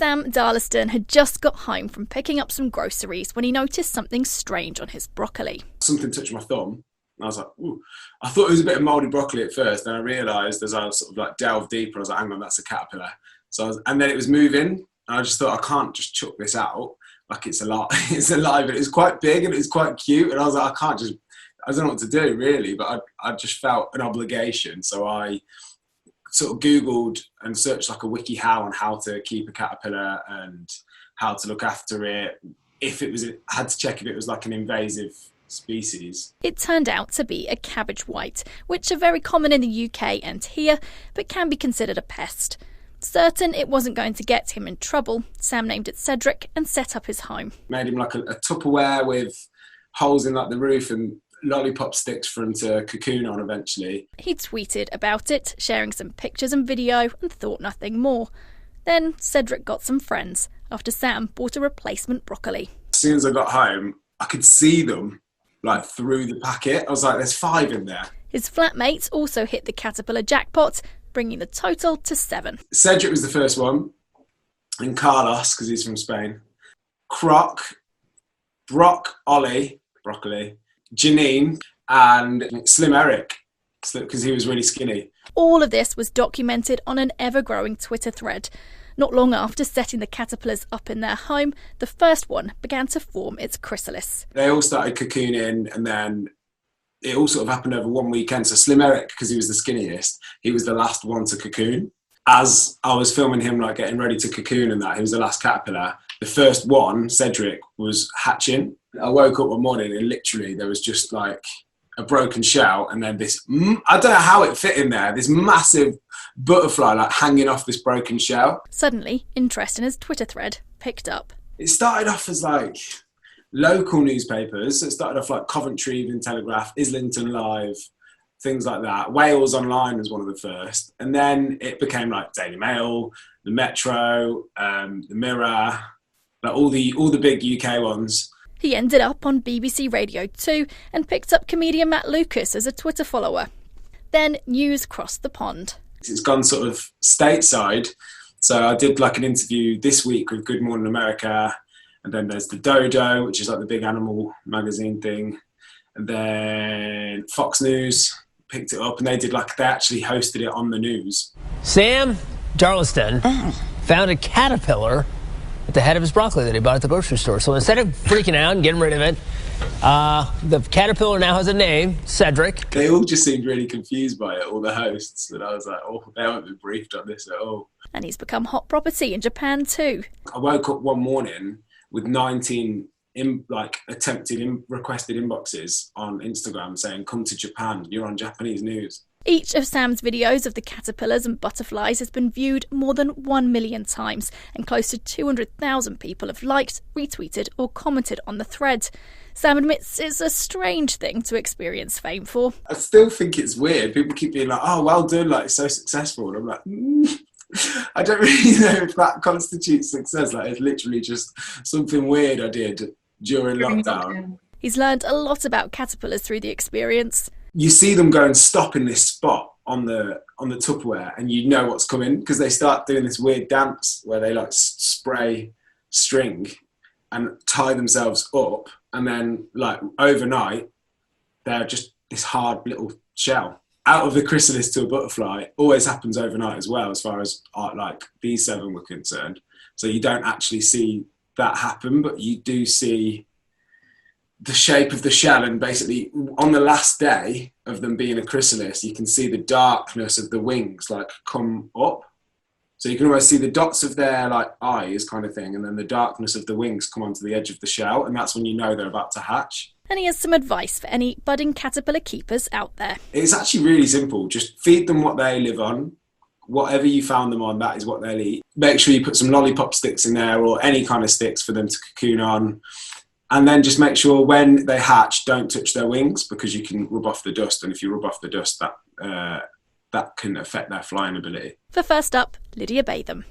Sam Darlaston had just got home from picking up some groceries when he noticed something strange on his broccoli. Something touched my thumb. And I was like, ooh. I thought it was a bit of mouldy broccoli at first. Then I realised as I was sort of like delved deeper, I was like, hang on, that's a caterpillar. And then it was moving. And I just thought, I can't just chuck this out. Like it's alive. It's alive. And it was quite big and it was quite cute. And I was like, I don't know what to do really. But I just felt an obligation. So I sort of Googled and searched like a WikiHow on how to keep a caterpillar and how to look after it. I had to check if it was like an invasive species. It turned out to be a cabbage white, which are very common in the UK and here, but can be considered a pest. Certain it wasn't going to get him in trouble, Sam named it Cedric and set up his home. Made him like a Tupperware with holes in like the roof and lollipop sticks for him to cocoon on eventually. He tweeted about it, sharing some pictures and video, and thought nothing more. Then Cedric got some friends after Sam bought a replacement broccoli. As soon as I got home, I could see them like through the packet. I was like, there's 5 in there. His flatmates also hit the caterpillar jackpot, bringing the total to 7. Cedric was the first one, and Carlos, because he's from Spain, Croc, Brock, Ollie, broccoli, Janine, and Slim Eric, because he was really skinny. All of this was documented on an ever-growing Twitter thread. Not long after setting the caterpillars up in their home, the first one began to form its chrysalis. They all started cocooning, and then it all sort of happened over one weekend. So Slim Eric, because he was the skinniest, he was the last one to cocoon. As I was filming him like getting ready to cocoon and that, he was the last caterpillar. The first one, Cedric, was hatching. I woke up one morning and literally there was just like a broken shell and then this, I don't know how it fit in there, this massive butterfly like hanging off this broken shell. Suddenly, interest in his Twitter thread picked up. It started off as like local newspapers. It started off like Coventry Evening Telegraph, Islington Live, things like that. Wales Online was one of the first. And then it became like Daily Mail, the Metro, the Mirror, like all the big UK ones. He ended up on BBC Radio 2 and picked up comedian Matt Lucas as a Twitter follower. Then news crossed the pond. It's gone sort of stateside. So I did like an interview this week with Good Morning America. And then there's the Dodo, which is like the big animal magazine thing. And then Fox News picked it up and they actually hosted it on the news. Sam Darlaston found a caterpillar at the head of his broccoli that he bought at the grocery store. So instead of freaking out and getting rid of it, the caterpillar now has a name, Cedric. They all just seemed really confused by it, all the hosts. And I was like, oh, they haven't been briefed on this at all. And he's become hot property in Japan too. I woke up one morning with 19 requested inboxes on Instagram saying, come to Japan, you're on Japanese news. Each of Sam's videos of the caterpillars and butterflies has been viewed more than 1 million times, and close to 200,000 people have liked, retweeted or commented on the thread. Sam admits it's a strange thing to experience fame for. I still think it's weird. People keep being like, oh, well done, like, so successful. And I'm like, I don't really know if that constitutes success. Like, it's literally just something weird I did during lockdown. He's learned a lot about caterpillars through the experience. You see them go and stop in this spot on the Tupperware and you know what's coming because they start doing this weird dance where they like spray string and tie themselves up and then like overnight they're just this hard little shell. Out of the chrysalis to a butterfly always happens overnight as well, as far as like these 7 were concerned. So you don't actually see that happen, but you do see the shape of the shell, and basically on the last day of them being a chrysalis, you can see the darkness of the wings like come up. So you can almost see the dots of their like eyes kind of thing, and then the darkness of the wings come onto the edge of the shell, and that's when you know they're about to hatch. And he has some advice for any budding caterpillar keepers out there. It's actually really simple. Just feed them what they live on. Whatever you found them on, that is what they'll eat. Make sure you put some lollipop sticks in there or any kind of sticks for them to cocoon on. And then just make sure when they hatch, don't touch their wings because you can rub off the dust. And if you rub off the dust, that can affect their flying ability. For First Up, Lydia Batham.